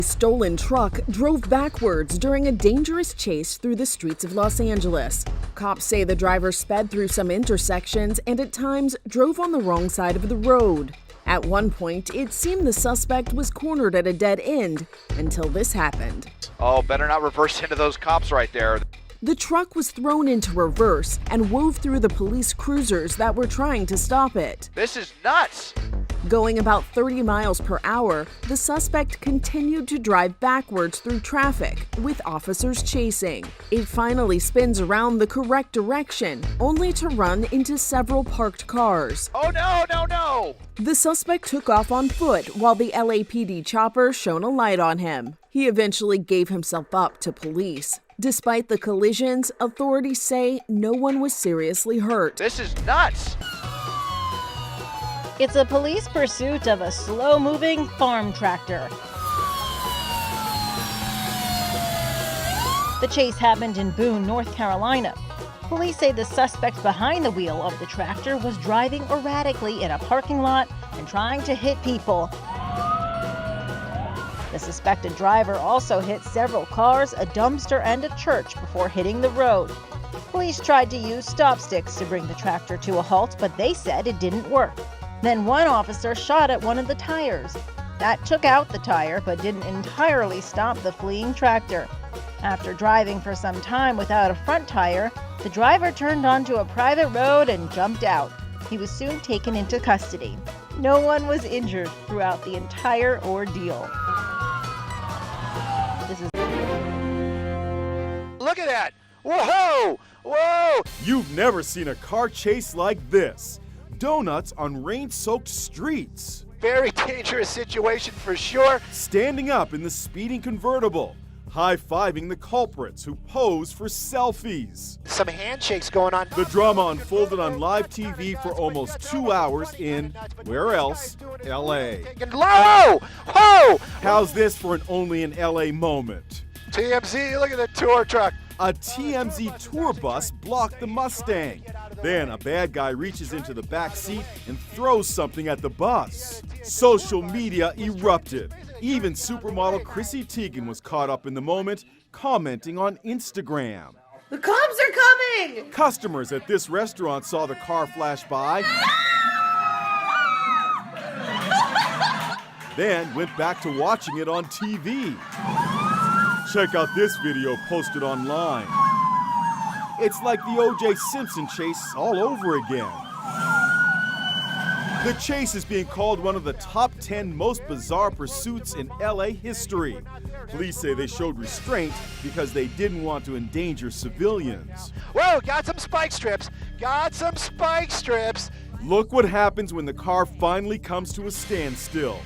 A stolen truck drove backwards during a dangerous chase through the streets of Los Angeles. Cops say the driver sped through some intersections and at times drove on the wrong side of the road. At one point, it seemed the suspect was cornered at a dead end until this happened. Oh, better not reverse into those cops right there. The truck was thrown into reverse and wove through the police cruisers that were trying to stop it. This is nuts. Going about 30 miles per hour, the suspect continued to drive backwards through traffic, with officers chasing. It finally spins around the correct direction, only to run into several parked cars. Oh no, no, no! The suspect took off on foot while the LAPD chopper shone a light on him. He eventually gave himself up to police. Despite the collisions, authorities say no one was seriously hurt. This is nuts! It's a police pursuit of a slow-moving farm tractor. The chase happened in Boone, North Carolina. Police say the suspect behind the wheel of the tractor was driving erratically in a parking lot and trying to hit people. The suspected driver also hit several cars, a dumpster, and a church before hitting the road. Police tried to use stop sticks to bring the tractor to a halt, but they said it didn't work. Then one officer shot at one of the tires. That took out the tire, but didn't entirely stop the fleeing tractor. After driving for some time without a front tire, the driver turned onto a private road and jumped out. He was soon taken into custody. No one was injured throughout the entire ordeal. Look at that! Whoa! Whoa! You've never seen a car chase like this. Donuts on rain-soaked streets. Very dangerous situation for sure. Standing up in the speeding convertible. High-fiving the culprits who pose for selfies. Some handshakes going on. The drama unfolded on live TV for almost 2 hours in, where else? L.A. Whoa! Whoa! How's this for an only in L.A. moment? TMZ, look at the tour truck. A TMZ tour bus blocked the Mustang. Then a bad guy reaches into the back seat and throws something at the bus. Social media erupted. Even supermodel Chrissy Teigen was caught up in the moment, commenting on Instagram. The cops are coming! Customers at this restaurant saw the car flash by, then went back to watching it on TV. Check out this video posted online. It's like the O.J. Simpson chase all over again. The chase is being called one of the top 10 most bizarre pursuits in LA history. Police say they showed restraint because they didn't want to endanger civilians. Whoa, got some spike strips. Got some spike strips. Look what happens when the car finally comes to a standstill.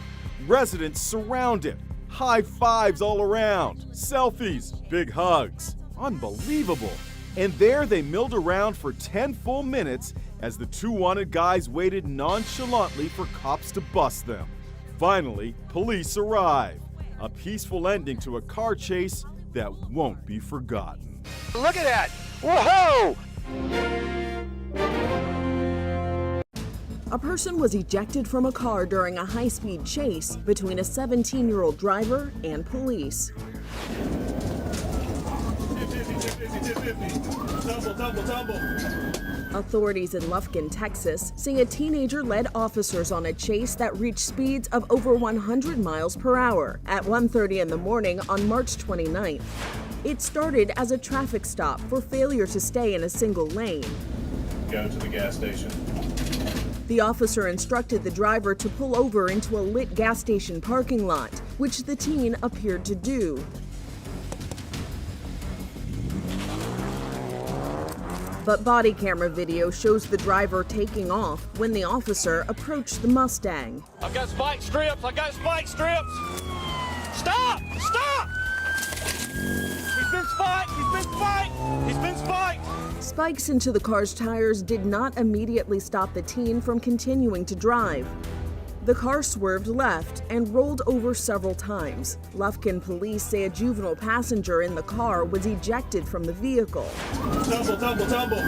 Residents surround it. High fives all around. Selfies, big hugs. Unbelievable. And there they milled around for 10 full minutes as the two wanted guys waited nonchalantly for cops to bust them. Finally, police arrive. A peaceful ending to a car chase that won't be forgotten. Look at that! Whoa! A person was ejected from a car during a high-speed chase between a 17-year-old driver and police. Authorities in Lufkin, Texas, say a teenager led officers on a chase that reached speeds of over 100 miles per hour at 1:30 in the morning on March 29th. It started as a traffic stop for failure to stay in a single lane. Go to the gas station. The officer instructed the driver to pull over into a lit gas station parking lot, which the teen appeared to do. But body camera video shows the driver taking off when the officer approached the Mustang. I've got spike strips! I got spike strips! Stop! Stop! He's been spiked! He's been spiked! He's been spiked! Spikes into the car's tires did not immediately stop the teen from continuing to drive. The car swerved left and rolled over several times. Lufkin police say a juvenile passenger in the car was ejected from the vehicle. Tumble, tumble, tumble.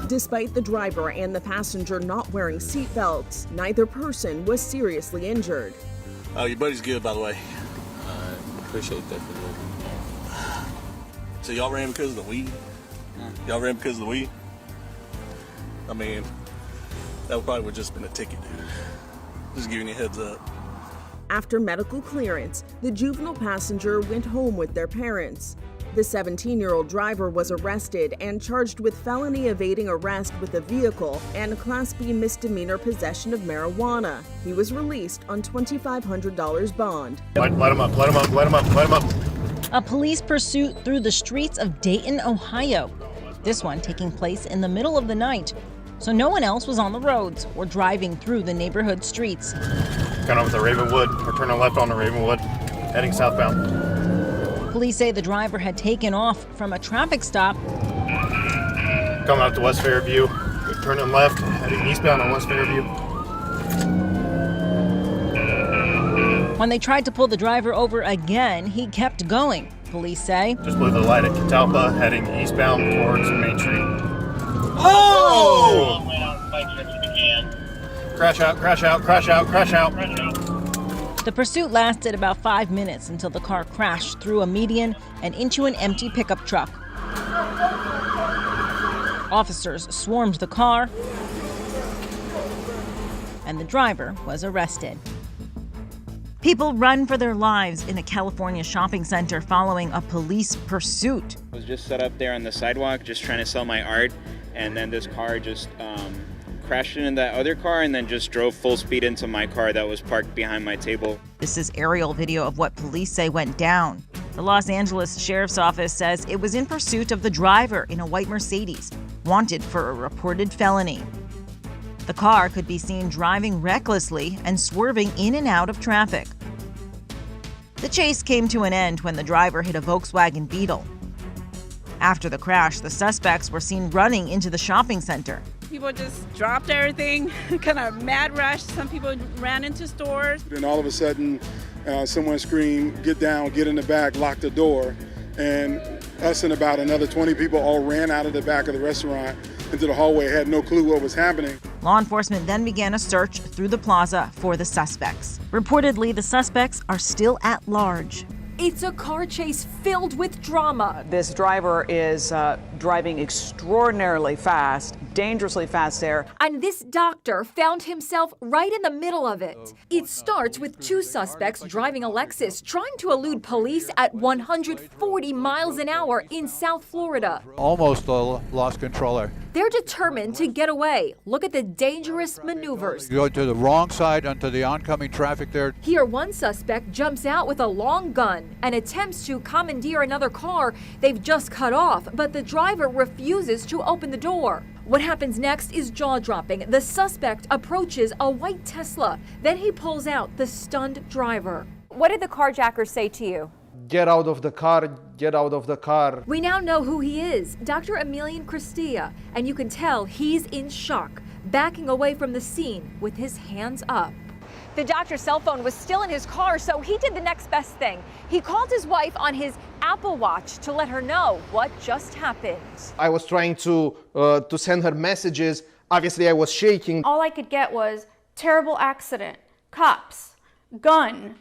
Despite the driver and the passenger not wearing seat belts, neither person was seriously injured. Oh, your buddy's good, by the way. Appreciate that for you. So y'all ran because of the weed? Y'all ran because of the weed? I mean, that probably would just been a ticket. Just giving you a heads up. After medical clearance, the juvenile passenger went home with their parents. The 17-year-old driver was arrested and charged with felony evading arrest with a vehicle and Class B misdemeanor possession of marijuana. He was released on $2,500 bond. Let him up, let him up, let him up, let him up. A police pursuit through the streets of Dayton, Ohio. This one taking place in the middle of the night, so no one else was on the roads or driving through the neighborhood streets. Coming up with the Ravenwood. We're turning left on the Ravenwood, heading southbound. Police say the driver had taken off from a traffic stop. Coming up to West Fairview. We're turning left, heading eastbound on West Fairview. When they tried to pull the driver over again, he kept going, police say. Just blew the light at Catalpa, heading eastbound towards Main Street. Oh! Crash out, crash out, crash out, crash out. The pursuit lasted about 5 minutes until the car crashed through a median and into an empty pickup truck. Officers swarmed the car, and the driver was arrested. People run for their lives in a California shopping center following a police pursuit. I was just set up there on the sidewalk just trying to sell my art, and then this car just crashed into that other car and then just drove full speed into my car that was parked behind my table. This is aerial video of what police say went down. The Los Angeles Sheriff's Office says it was in pursuit of the driver in a white Mercedes, wanted for a reported felony. The car could be seen driving recklessly and swerving in and out of traffic. The chase came to an end when the driver hit a Volkswagen Beetle. After the crash, the suspects were seen running into the shopping center. People just dropped everything, kind of mad rush. Some people ran into stores. Then all of a sudden, someone screamed, "Get down, get in the back, lock the door." And us and about another 20 people all ran out of the back of the restaurant into the hallway, had no clue what was happening. Law enforcement then began a search through the plaza for the suspects. Reportedly, the suspects are still at large. It's a car chase filled with drama. This driver is driving extraordinarily fast, dangerously fast there. And this doctor found himself right in the middle of it. It starts with two suspects driving a Lexus trying to elude police at 140 miles an hour in South Florida. Almost lost control there. They're determined to get away. Look at the dangerous maneuvers. You go to the wrong side onto the oncoming traffic there. Here, one suspect jumps out with a long gun and attempts to commandeer another car they've just cut off, but the driver refuses to open the door. What happens next is jaw-dropping. The suspect approaches a white Tesla. Then he pulls out the stunned driver. What did the carjacker say to you? Get out of the car, get out of the car. We now know who he is, Dr. Emilian Cristia, and you can tell he's in shock, backing away from the scene with his hands up. The doctor's cell phone was still in his car, so he did the next best thing. He called his wife on his Apple Watch to let her know what just happened. I was trying to send her messages. Obviously, I was shaking. All I could get was terrible accident, cops, gun.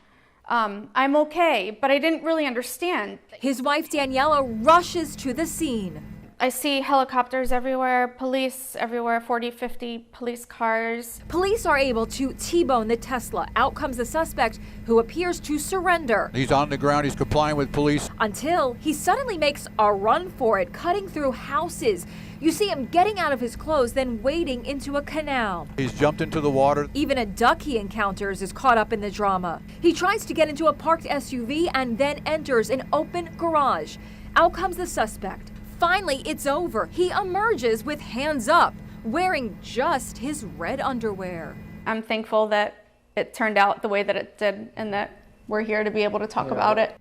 I'm okay, but I didn't really understand. His wife Daniela rushes to the scene. I see helicopters everywhere, police everywhere, 40, 50 police cars. Police are able to T-bone the Tesla. Out comes the suspect, who appears to surrender. He's on the ground, he's complying with police. Until he suddenly makes a run for it, cutting through houses. You see him getting out of his clothes, then wading into a canal. He's jumped into the water. Even a duck he encounters is caught up in the drama. He tries to get into a parked SUV and then enters an open garage. Out comes the suspect. Finally, it's over. He emerges with hands up, wearing just his red underwear. I'm thankful that it turned out the way that it did and that we're here to be able to talk about it.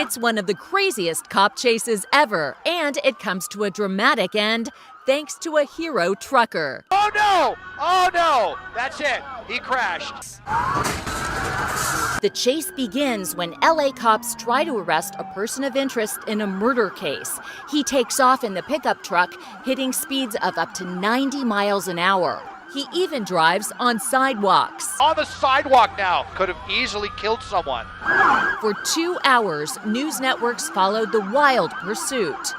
It's one of the craziest cop chases ever, and it comes to a dramatic end thanks to a hero trucker. Oh no! Oh no! That's it. He crashed. The chase begins when LA cops try to arrest a person of interest in a murder case. He takes off in the pickup truck, hitting speeds of up to 90 miles an hour. He even drives on sidewalks. On the sidewalk now. Could have easily killed someone. For 2 hours, news networks followed the wild pursuit.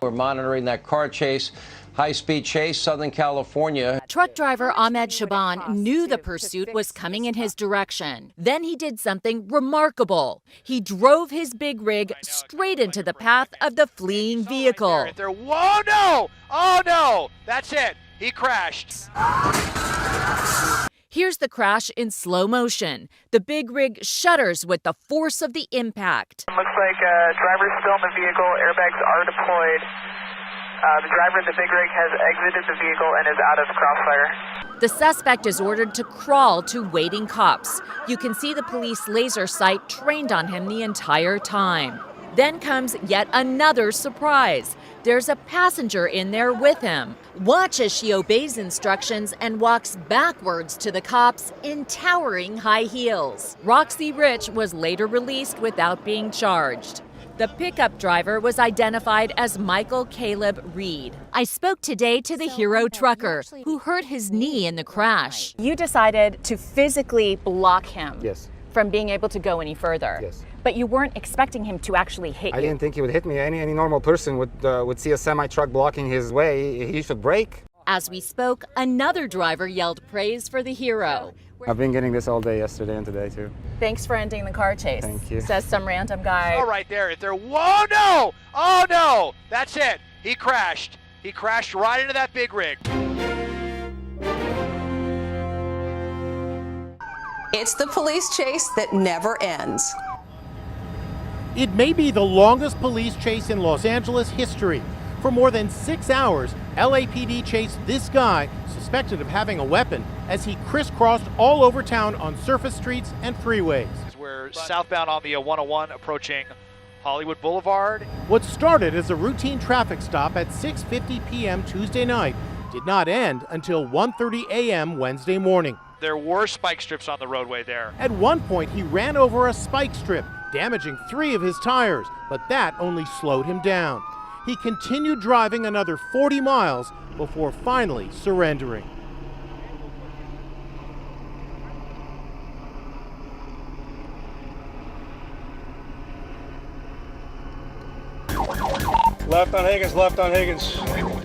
We're monitoring that car chase, high-speed chase, Southern California. Truck driver Ahmed Shaban knew the pursuit was coming in his direction. Then he did something remarkable. He drove his big rig straight into the path of the fleeing vehicle. Whoa, no! Oh, no! That's it. He crashed. Here's the crash in slow motion. The big rig shudders with the force of the impact. Looks like driver's still in the vehicle. Airbags are deployed. The driver in the big rig has exited the vehicle and is out of crossfire. The suspect is ordered to crawl to waiting cops. You can see the police laser sight trained on him the entire time. Then comes yet another surprise. There's a passenger in there with him. Watch as she obeys instructions and walks backwards to the cops in towering high heels. Roxy Rich was later released without being charged. The pickup driver was identified as Michael Caleb Reed. I spoke today to the hero trucker who hurt his knee in the crash. You decided to physically block him from being able to go any further. Yes. But you weren't expecting him to actually hit you. I didn't think he would hit me. Any normal person would see a semi-truck blocking his way. He should brake. As we spoke, another driver yelled praise for the hero. I've been getting this all day yesterday and today too. Thanks for ending the car chase. Thank you. Says some random guy. All right there. Whoa, no! Oh, no! That's it. He crashed. He crashed right into that big rig. It's the police chase that never ends. It may be the longest police chase in Los Angeles history. For more than 6 hours, LAPD chased this guy, suspected of having a weapon, as he crisscrossed all over town on surface streets and freeways. We're southbound on the 101 approaching Hollywood Boulevard. What started as a routine traffic stop at 6:50 p.m. Tuesday night did not end until 1:30 a.m. Wednesday morning. There were spike strips on the roadway there. At one point, he ran over a spike strip, damaging 3 of his tires, but that only slowed him down. He continued driving another 40 miles before finally surrendering. Left on Higgins, left on Higgins.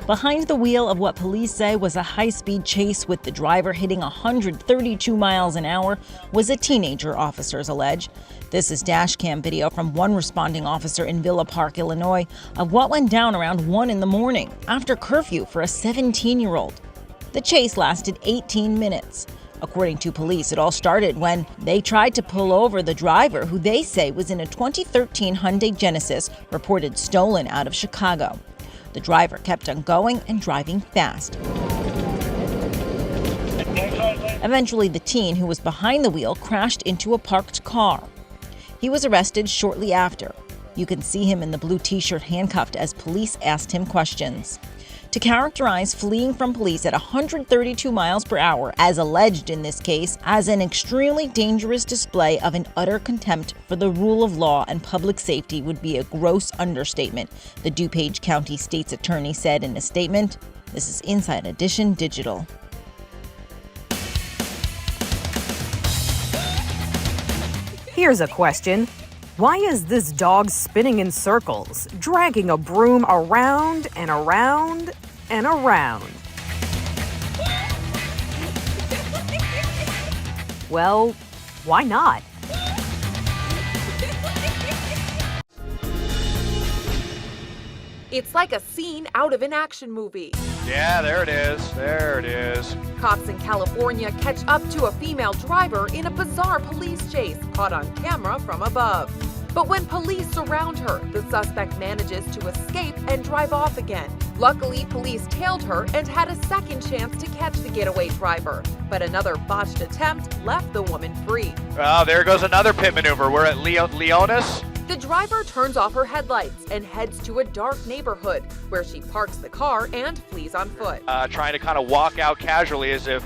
Behind the wheel of what police say was a high-speed chase with the driver hitting 132 miles an hour was a teenager, officers allege. This is dash cam video from one responding officer in Villa Park, Illinois, of what went down around 1 in the morning after curfew for a 17-year-old. The chase lasted 18 minutes. According to police, it all started when they tried to pull over the driver, who they say was in a 2013 Hyundai Genesis reported stolen out of Chicago. The driver kept on going and driving fast. Eventually, the teen who was behind the wheel crashed into a parked car. He was arrested shortly after. You can see him in the blue t-shirt handcuffed as police asked him questions. To characterize fleeing from police at 132 miles per hour, as alleged in this case, as an extremely dangerous display of an utter contempt for the rule of law and public safety would be a gross understatement, the DuPage County State's attorney said in a statement. This is Inside Edition Digital. Here's a question. Why is this dog spinning in circles, dragging a broom around and around and around? Well, why not? It's like a scene out of an action movie. Yeah, there it is. There it is. Cops in California catch up to a female driver in a bizarre police chase caught on camera from above. But when police surround her, the suspect manages to escape and drive off again. Luckily, police tailed her and had a second chance to catch the getaway driver. But another botched attempt left the woman free. Oh, there goes another pit maneuver. We're at Leonis. The driver turns off her headlights and heads to a dark neighborhood where she parks the car and flees on foot. Trying to kind of walk out casually as if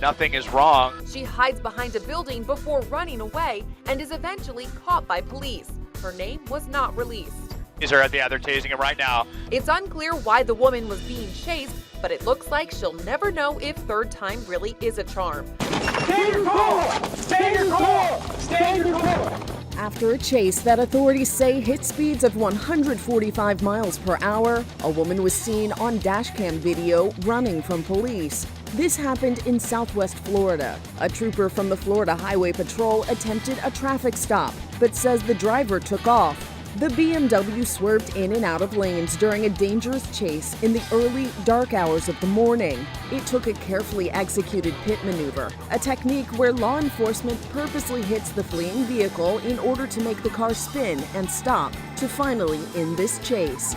nothing is wrong. She hides behind a building before running away and is eventually caught by police. Her name was not released. They're tasing him right now. It's unclear why the woman was being chased, but it looks like she'll never know if third time really is a charm. Stay your car! Stay your car! Stay your car! After a chase that authorities say hit speeds of 145 miles per hour, a woman was seen on dashcam video running from police. This happened in Southwest Florida. A trooper from the Florida Highway Patrol attempted a traffic stop, but says the driver took off. The BMW swerved in and out of lanes during a dangerous chase in the early, dark hours of the morning. It took a carefully executed pit maneuver, a technique where law enforcement purposely hits the fleeing vehicle in order to make the car spin and stop to finally end this chase.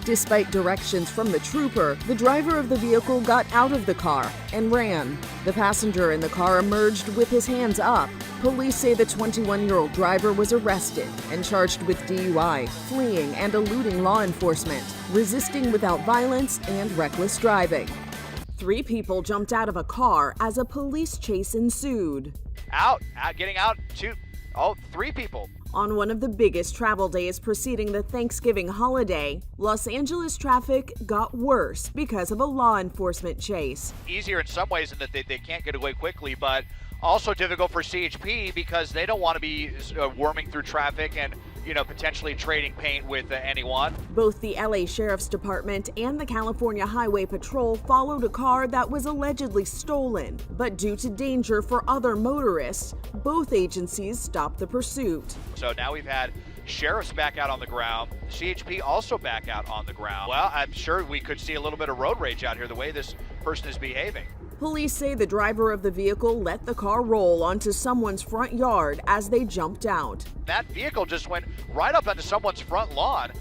Despite directions from the trooper, the driver of the vehicle got out of the car and ran. The passenger in the car emerged with his hands up. Police say the 21-year-old driver was arrested and charged with DUI, fleeing and eluding law enforcement, resisting without violence, and reckless driving. 3 people jumped out of a car as a police chase ensued. Getting out, 3 people. On one of the biggest travel days preceding the Thanksgiving holiday, Los Angeles traffic got worse because of a law enforcement chase. Easier in some ways in that they can't get away quickly, but also difficult for CHP because they don't want to be worming through traffic and potentially trading paint with anyone. Both the LA Sheriff's Department and the California Highway Patrol followed a car that was allegedly stolen, but due to danger for other motorists, both agencies stopped the pursuit. So now we've had sheriffs back out on the ground, CHP also back out on the ground. Well, I'm sure we could see a little bit of road rage out here the way this person is behaving. Police say the driver of the vehicle let the car roll onto someone's front yard as they jumped out. That vehicle just went right up onto someone's front lawn.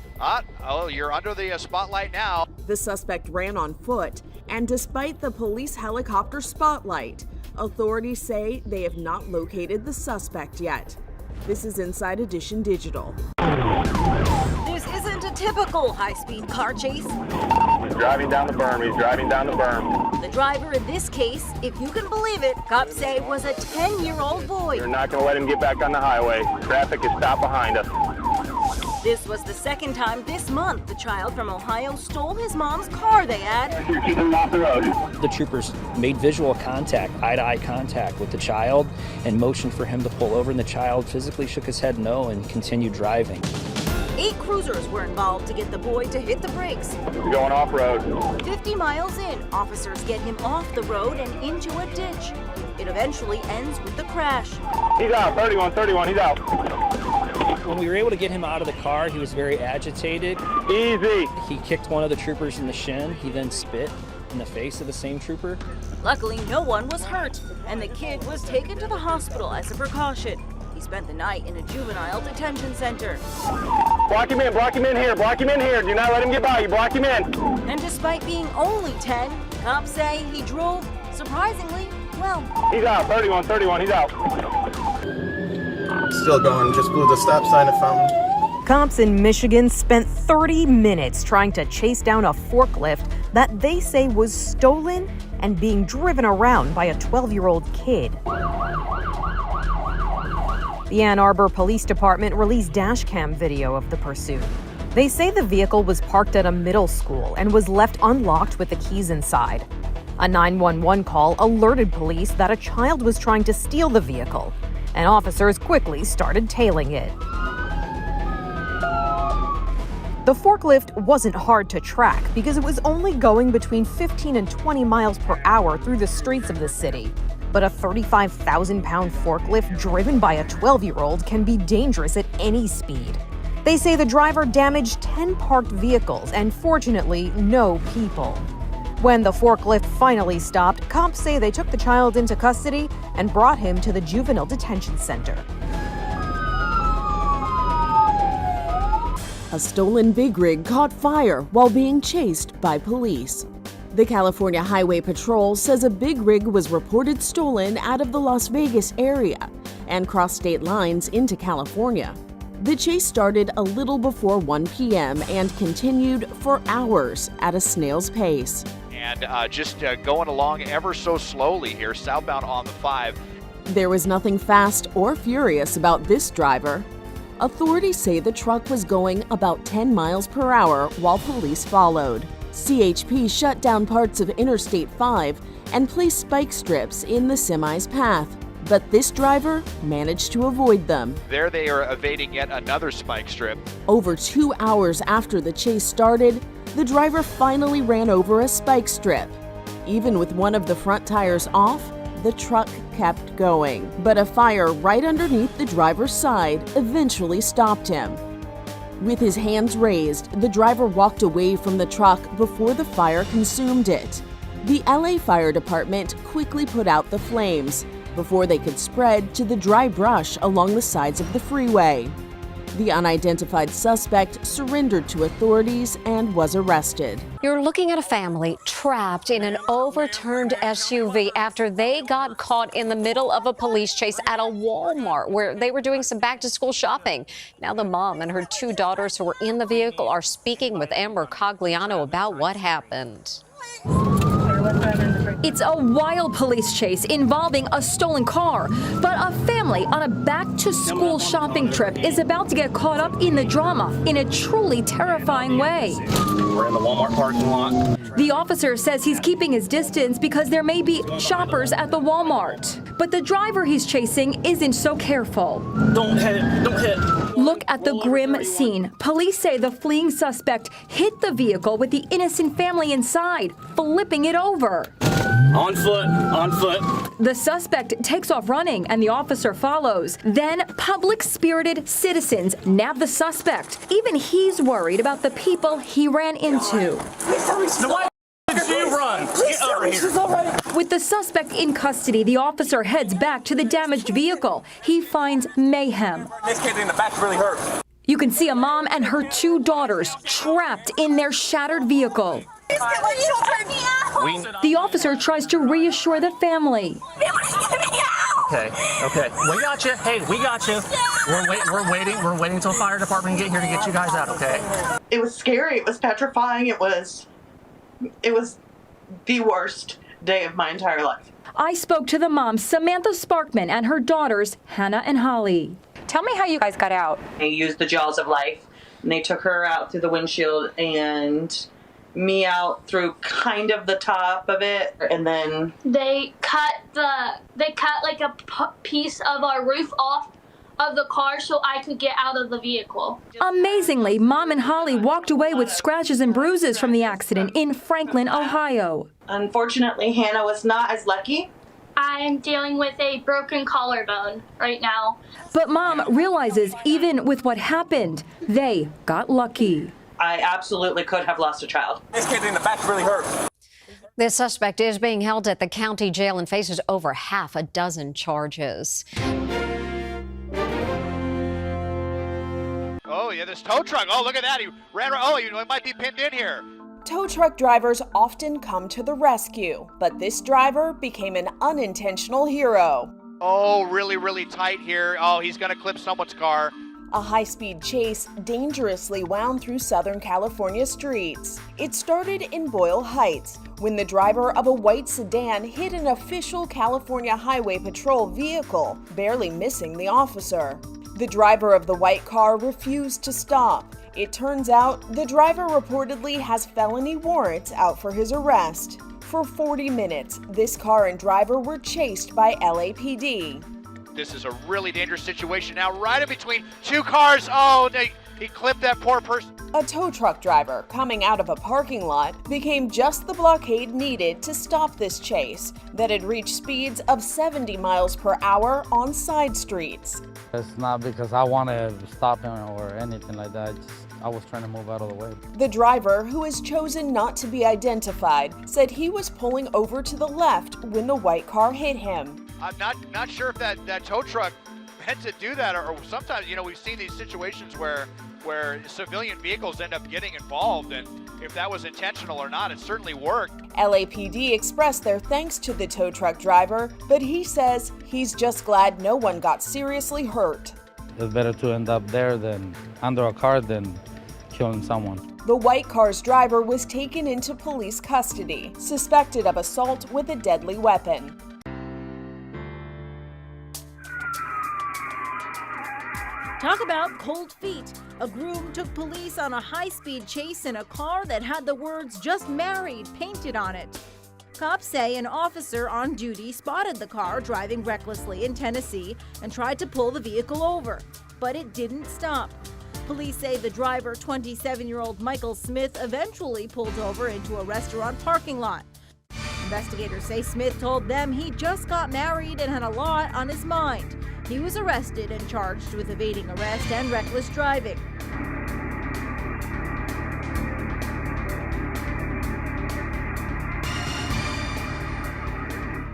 You're under the spotlight now. The suspect ran on foot, and despite the police helicopter spotlight, authorities say they have not located the suspect yet. This is Inside Edition Digital. This isn't a typical high-speed car chase. He's driving down the berm. He's driving down the berm. The driver in this case, if you can believe it, cops say was a 10-year-old boy. We're not going to let him get back on the highway. Traffic is stopped behind us. This was the second time this month the child from Ohio stole his mom's car, they add. You're keeping him off the road. The troopers made visual contact, eye-to-eye contact with the child and motioned for him to pull over, and the child physically shook his head no and continued driving. 8 cruisers were involved to get the boy to hit the brakes. We're going off-road. 50 miles in, officers get him off the road and into a ditch. It eventually ends with the crash. He's out, 31, he's out. When we were able to get him out of the car, he was very agitated. Easy. He kicked one of the troopers in the shin. He then spit in the face of the same trooper. Luckily, no one was hurt, and the kid was taken to the hospital as a precaution. He spent the night in a juvenile detention center. Block him in here, block him in here. Do not let him get by you, block him in. And despite being only 10, cops say he drove surprisingly well. He's out, 31, he's out. Still going, just blew the stop sign at Fountain. Cops in Michigan spent 30 minutes trying to chase down a forklift that they say was stolen and being driven around by a 12-year-old kid. The Ann Arbor Police Department released dashcam video of the pursuit. They say the vehicle was parked at a middle school and was left unlocked with the keys inside. A 911 call alerted police that a child was trying to steal the vehicle, and officers quickly started tailing it. The forklift wasn't hard to track because it was only going between 15 and 20 miles per hour through the streets of the city. But a 35,000-pound forklift driven by a 12-year-old can be dangerous at any speed. They say the driver damaged 10 parked vehicles and, fortunately, no people. When the forklift finally stopped, cops say they took the child into custody and brought him to the juvenile detention center. A stolen big rig caught fire while being chased by police. The California Highway Patrol says a big rig was reported stolen out of the Las Vegas area and crossed state lines into California. The chase started a little before 1 p.m. and continued for hours at a snail's pace. And just going along ever so slowly here, southbound on the 5. There was nothing fast or furious about this driver. Authorities say the truck was going about 10 miles per hour while police followed. CHP shut down parts of Interstate 5 and placed spike strips in the semi's path, but this driver managed to avoid them. There they are evading yet another spike strip. Over 2 hours after the chase started, the driver finally ran over a spike strip. Even with one of the front tires off, the truck kept going, but a fire right underneath the driver's side eventually stopped him. With his hands raised, the driver walked away from the truck before the fire consumed it. The LA Fire Department quickly put out the flames before they could spread to the dry brush along the sides of the freeway. The unidentified suspect surrendered to authorities and was arrested. You're looking at a family trapped in an overturned SUV after they got caught in the middle of a police chase at a Walmart where they were doing some back-to-school shopping. Now the mom and her 2 daughters who were in the vehicle are speaking with Amber Cogliano about what happened. It's a wild police chase involving a stolen car, but a family on a back-to-school shopping trip is about to get caught up in the drama in a truly terrifying way. We're in the Walmart parking lot. The officer says he's keeping his distance because there may be shoppers at the Walmart. But the driver he's chasing isn't so careful. Don't hit, don't hit. Look at the grim scene. Police say the fleeing suspect hit the vehicle with the innocent family inside, flipping it over. On foot, on foot. The suspect takes off running and the officer follows. Then public-spirited citizens nab the suspect. Even he's worried about the people he ran into. Why did you run? Get over here. With the suspect in custody, the officer heads back to the damaged vehicle. He finds mayhem. This kid in the back really hurt. You can see a mom and her 2 daughters trapped in their shattered vehicle. The officer tries to reassure the family. Okay, we got you. Hey, we got you. We're waiting until fire department can get here to get you guys out, okay? It was scary. It was petrifying. It was the worst day of my entire life. I spoke to the mom, Samantha Sparkman, and her daughters, Hannah and Holly. Tell me how you guys got out. They used the jaws of life, and they took her out through the windshield and me out through kind of the top of it, and then they cut like a piece of our roof off of the car so I could get out of the vehicle. Amazingly, Mom and Holly walked away with scratches and bruises from the accident in Franklin, Ohio. Unfortunately, Hannah was not as lucky. I am dealing with a broken collarbone right now. But Mom realizes even with what happened, they got lucky. I absolutely could have lost a child. This kid in the back really hurt. This suspect is being held at the county jail and faces over half a dozen charges. Oh, yeah, this tow truck. Oh, look at that. He ran. Oh, it might be pinned in here. Tow truck drivers often come to the rescue, but this driver became an unintentional hero. Oh, really, really tight here. Oh, he's going to clip someone's car. A high-speed chase dangerously wound through Southern California streets. It started in Boyle Heights, when the driver of a white sedan hit an official California Highway Patrol vehicle, barely missing the officer. The driver of the white car refused to stop. It turns out the driver reportedly has felony warrants out for his arrest. For 40 minutes, this car and driver were chased by LAPD. This is a really dangerous situation now, right in between 2 cars. Oh, he clipped that poor person. A tow truck driver coming out of a parking lot became just the blockade needed to stop this chase that had reached speeds of 70 miles per hour on side streets. It's not because I want to stop him or anything like that. I was trying to move out of the way. The driver, who has chosen not to be identified, said he was pulling over to the left when the white car hit him. I'm not sure if that tow truck meant to do that, or sometimes, we've seen these situations where civilian vehicles end up getting involved, and if that was intentional or not, it certainly worked. LAPD expressed their thanks to the tow truck driver, but he says he's just glad no one got seriously hurt. It's better to end up there than under a car than killing someone. The white car's driver was taken into police custody, suspected of assault with a deadly weapon. Talk about cold feet. A groom took police on a high-speed chase in a car that had the words "just married" painted on it. Cops say an officer on duty spotted the car driving recklessly in Tennessee and tried to pull the vehicle over, but it didn't stop. Police say the driver, 27-year-old Michael Smith, eventually pulled over into a restaurant parking lot. Investigators say Smith told them he just got married and had a lot on his mind. He was arrested and charged with evading arrest and reckless driving.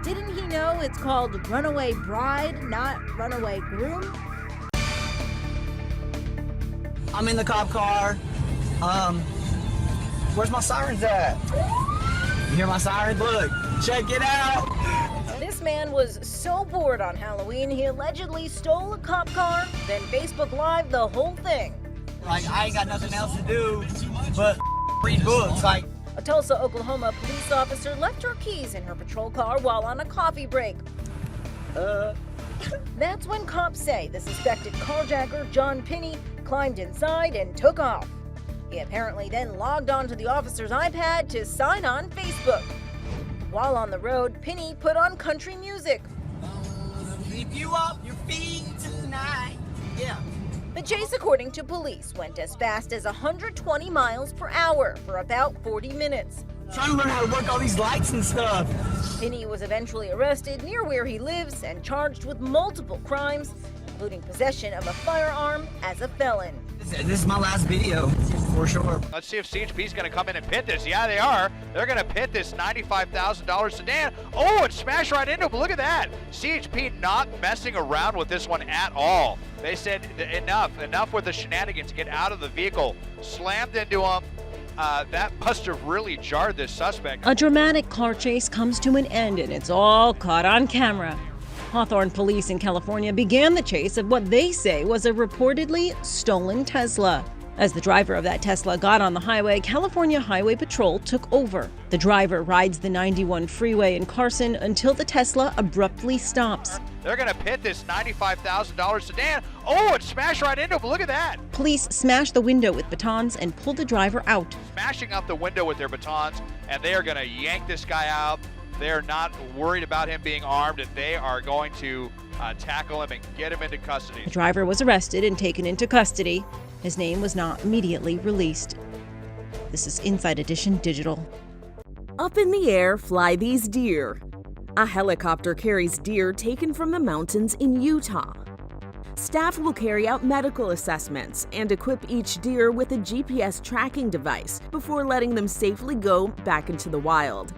Didn't he know it's called runaway bride, not runaway groom? I'm in the cop car. Where's my sirens at? You hear my sirens? Look, check it out. This man was so bored on Halloween, he allegedly stole a cop car, then Facebook Live the whole thing. Like, I ain't got nothing else to do but read books. Like, a Tulsa, Oklahoma police officer left her keys in her patrol car while on a coffee break. That's when cops say the suspected carjacker, John Pinney, climbed inside and took off. He apparently then logged onto the officer's iPad to sign on Facebook. While on the road, Pinney put on country music. Keep you up your feet tonight. Yeah. The chase, according to police, went as fast as 120 miles per hour for about 40 minutes. Trying to learn how to work all these lights and stuff. Pinney was eventually arrested near where he lives and charged with multiple crimes, including possession of a firearm as a felon. This is my last video, for sure. Let's see if CHP is going to come in and pit this. Yeah, they are. They're going to pit this $95,000 sedan. Oh, it smashed right into it, but look at that. CHP not messing around with this one at all. They said enough with the shenanigans. Get out of the vehicle. Slammed into him. That must have really jarred this suspect. A dramatic car chase comes to an end, and it's all caught on camera. Hawthorne police in California began the chase of what they say was a reportedly stolen Tesla. As the driver of that Tesla got on the highway, California Highway Patrol took over. The driver rides the 91 freeway in Carson until the Tesla abruptly stops. They're going to pit this $95,000 sedan. Oh, it smashed right into it, but look at that. Police smash the window with batons and pull the driver out. Smashing out the window with their batons, and they are going to yank this guy out. They're not worried about him being armed, and they are going to tackle him and get him into custody. The driver was arrested and taken into custody. His name was not immediately released. This is Inside Edition Digital. Up in the air fly these deer. A helicopter carries deer taken from the mountains in Utah. Staff will carry out medical assessments and equip each deer with a GPS tracking device before letting them safely go back into the wild.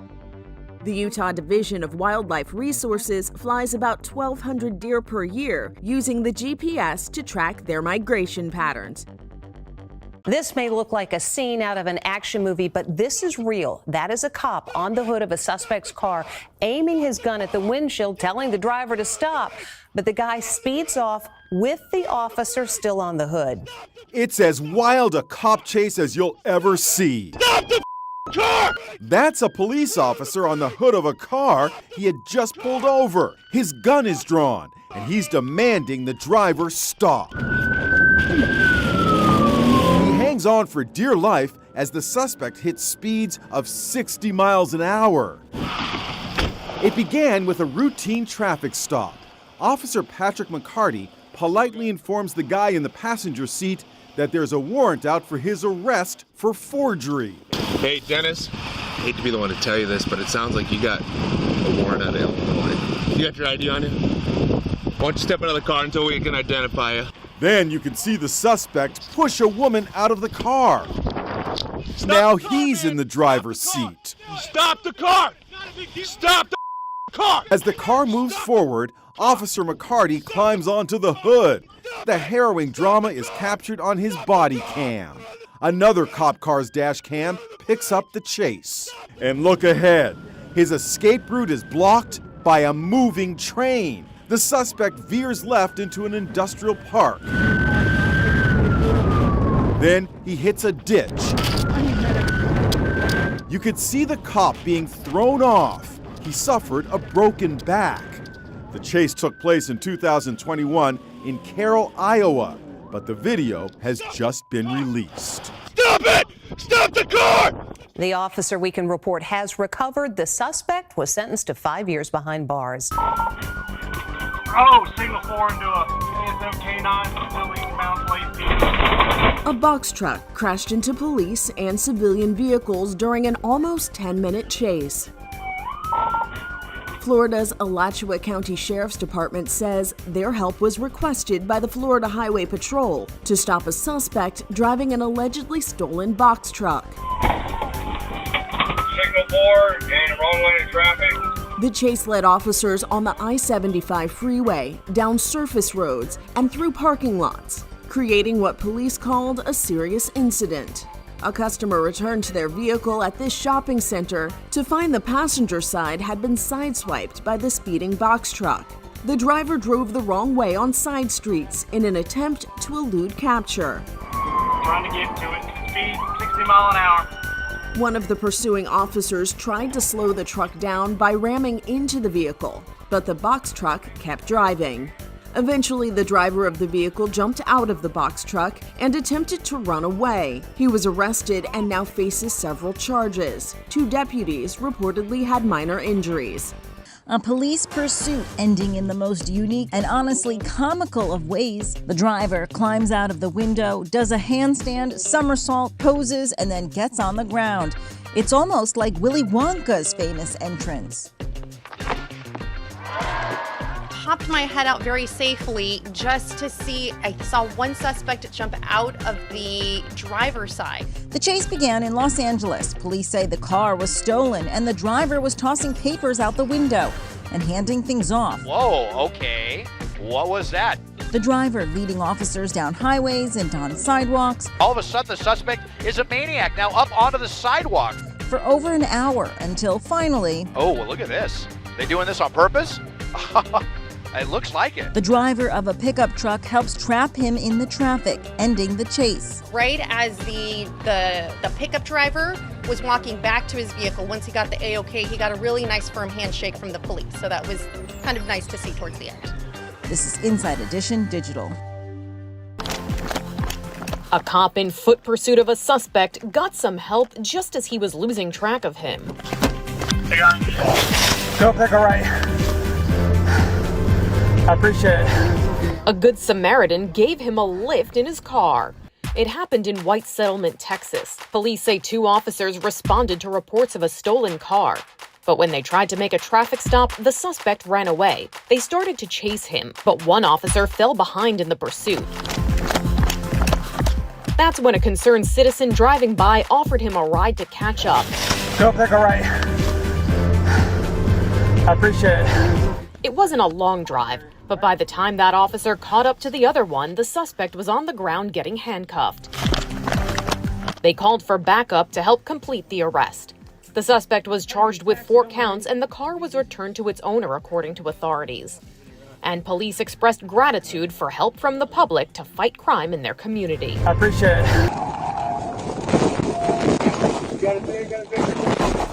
The Utah Division of Wildlife Resources flies about 1,200 deer per year, using the GPS to track their migration patterns. This may look like a scene out of an action movie, but this is real. That is a cop on the hood of a suspect's car, aiming his gun at the windshield, telling the driver to stop. But the guy speeds off with the officer still on the hood. It's as wild a cop chase as you'll ever see. Stop the car! That's a police officer on the hood of a car he had just pulled over. His gun is drawn, and he's demanding the driver stop. He hangs on for dear life as the suspect hits speeds of 60 miles an hour. It began with a routine traffic stop. Officer Patrick McCarty politely informs the guy in the passenger seat that there's a warrant out for his arrest for forgery. Hey, Dennis, I hate to be the one to tell you this, but it sounds like you got a warrant out of Illinois. You got your ID on you? Why don't you step out of the car until we can identify you? Then you can see the suspect push a woman out of the car. Now he's in the driver's seat. Stop the car! Stop the car! As the car moves forward, Officer McCarty climbs onto the hood. The harrowing drama is captured on his body cam. Another cop car's dash cam picks up the chase. And look ahead. His escape route is blocked by a moving train. The suspect veers left into an industrial park. Then he hits a ditch. You could see the cop being thrown off. He suffered a broken back. The chase took place in 2021 in Carroll, Iowa. but the video has just been released. Stop it! Stop the car! The officer, we can report, has recovered. The suspect was sentenced to 5 years behind bars. Oh, signal 4 into a ASM K9 facility bound to Lake. A box truck crashed into police and civilian vehicles during an almost 10-minute chase. Florida's Alachua County Sheriff's Department says their help was requested by the Florida Highway Patrol to stop a suspect driving an allegedly stolen box truck. Signal 4 and wrong lane of traffic. The chase led officers on the I-75 freeway, down surface roads, and through parking lots, creating what police called a serious incident. A customer returned to their vehicle at this shopping center to find the passenger side had been sideswiped by the speeding box truck. The driver drove the wrong way on side streets in an attempt to elude capture. Trying to get to it. Speed 60 mile an hour. One of the pursuing officers tried to slow the truck down by ramming into the vehicle, but the box truck kept driving. Eventually, the driver of the vehicle jumped out of the box truck and attempted to run away. He was arrested and now faces several charges. 2 deputies reportedly had minor injuries. A police pursuit ending in the most unique and honestly comical of ways. The driver climbs out of the window, does a handstand, somersault, poses, and then gets on the ground. It's almost like Willy Wonka's famous entrance. Popped my head out very safely just to see. I saw one suspect jump out of the driver's side. The chase began in Los Angeles. Police say the car was stolen and the driver was tossing papers out the window and handing things off. Whoa, okay. What was that? The driver leading officers down highways and on sidewalks. All of a sudden, the suspect is a maniac, now up onto the sidewalk. For over an hour until finally... Oh, well, look at this. They doing this on purpose? It looks like it. The driver of a pickup truck helps trap him in the traffic, ending the chase. Right as the pickup driver was walking back to his vehicle, once he got the A-OK, he got a really nice firm handshake from the police. So that was kind of nice to see towards the end. This is Inside Edition Digital. A cop in foot pursuit of a suspect got some help just as he was losing track of him. Go pick a right. I appreciate it. A good Samaritan gave him a lift in his car. It happened in White Settlement, Texas. Police say 2 officers responded to reports of a stolen car. But when they tried to make a traffic stop, the suspect ran away. They started to chase him, but one officer fell behind in the pursuit. That's when a concerned citizen driving by offered him a ride to catch up. Go pick a right. I appreciate it. It wasn't a long drive, but by the time that officer caught up to the other one, the suspect was on the ground getting handcuffed. They called for backup to help complete the arrest. The suspect was charged with 4 counts and the car was returned to its owner, according to authorities. And police expressed gratitude for help from the public to fight crime in their community. I appreciate it.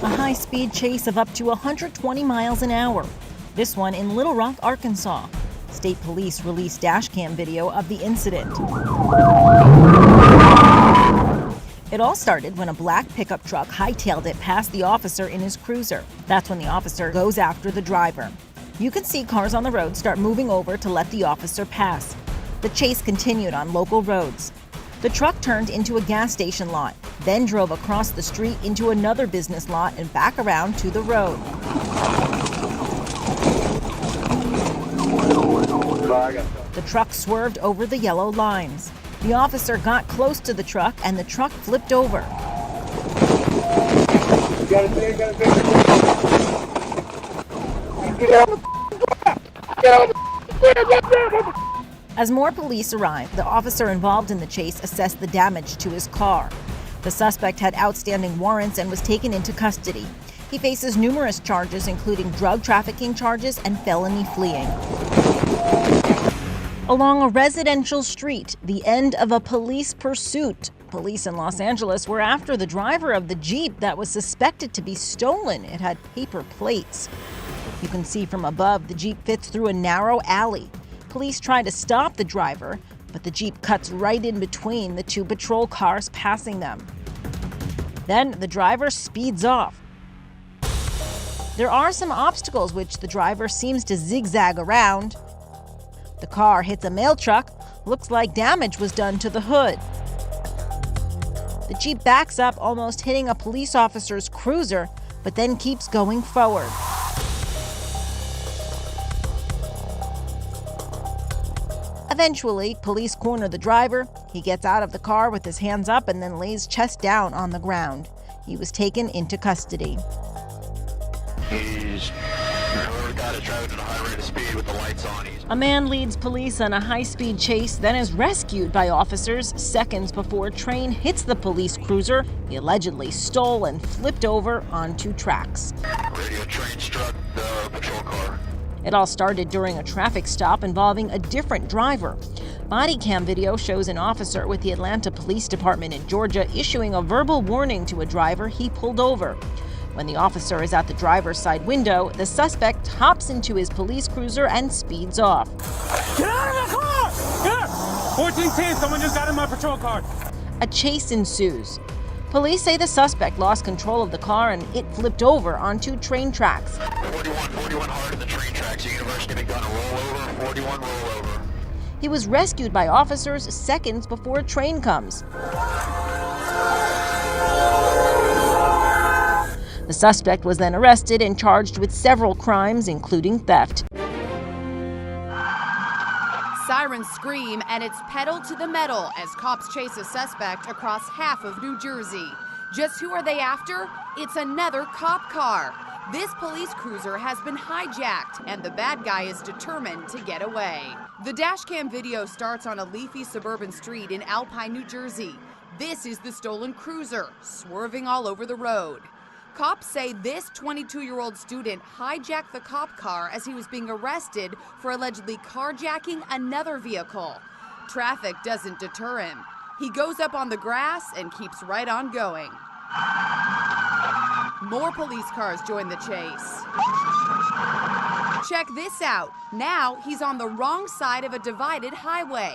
A high-speed chase of up to 120 miles an hour. This one in Little Rock, Arkansas. State police released dashcam video of the incident. It all started when a black pickup truck hightailed it past the officer in his cruiser. That's when the officer goes after the driver. You can see cars on the road start moving over to let the officer pass. The chase continued on local roads. The truck turned into a gas station lot, then drove across the street into another business lot and back around to the road. The truck swerved over the yellow lines. The officer got close to the truck and the truck flipped over. As more police arrived, the officer involved in the chase assessed the damage to his car. The suspect had outstanding warrants and was taken into custody. He faces numerous charges, including drug trafficking charges and felony fleeing. Along a residential street, the end of a police pursuit. Police in Los Angeles were after the driver of the Jeep that was suspected to be stolen. It had paper plates. You can see from above the Jeep fits through a narrow alley. Police tried to stop the driver, but the Jeep cuts right in between the two patrol cars passing them. Then the driver speeds off. There are some obstacles which the driver seems to zigzag around. The car hits a mail truck. Looks like damage was done to the hood. The Jeep backs up, almost hitting a police officer's cruiser, but then keeps going forward. Eventually, police corner the driver. He gets out of the car with his hands up and then lays chest down on the ground. He was taken into custody. He's got it driving at a high rate of speed with the lights on. A man leads police on a high-speed chase, then is rescued by officers seconds before a train hits the police cruiser he allegedly stole and flipped over onto tracks. Radio train struck the patrol car. It all started during a traffic stop involving a different driver. Body cam video shows an officer with the Atlanta Police Department in Georgia issuing a verbal warning to a driver he pulled over. When the officer is at the driver's side window, the suspect hops into his police cruiser and speeds off. Get out of the car! Here! 1410, someone just got in my patrol car. A chase ensues. Police say the suspect lost control of the car and it flipped over onto train tracks. 41 hard in the train tracks. The University of Gun rollover, 41 rollover. He was rescued by officers seconds before a train comes. The suspect was then arrested and charged with several crimes, including theft. Sirens scream and it's pedal to the metal as cops chase a suspect across half of New Jersey. Just who are they after? It's another cop car. This police cruiser has been hijacked and the bad guy is determined to get away. The dashcam video starts on a leafy suburban street in Alpine, New Jersey. This is the stolen cruiser, swerving all over the road. Cops say this 22-year-old student hijacked the cop car as he was being arrested for allegedly carjacking another vehicle. Traffic doesn't deter him. He goes up on the grass and keeps right on going. More police cars join the chase. Check this out. Now he's on the wrong side of a divided highway.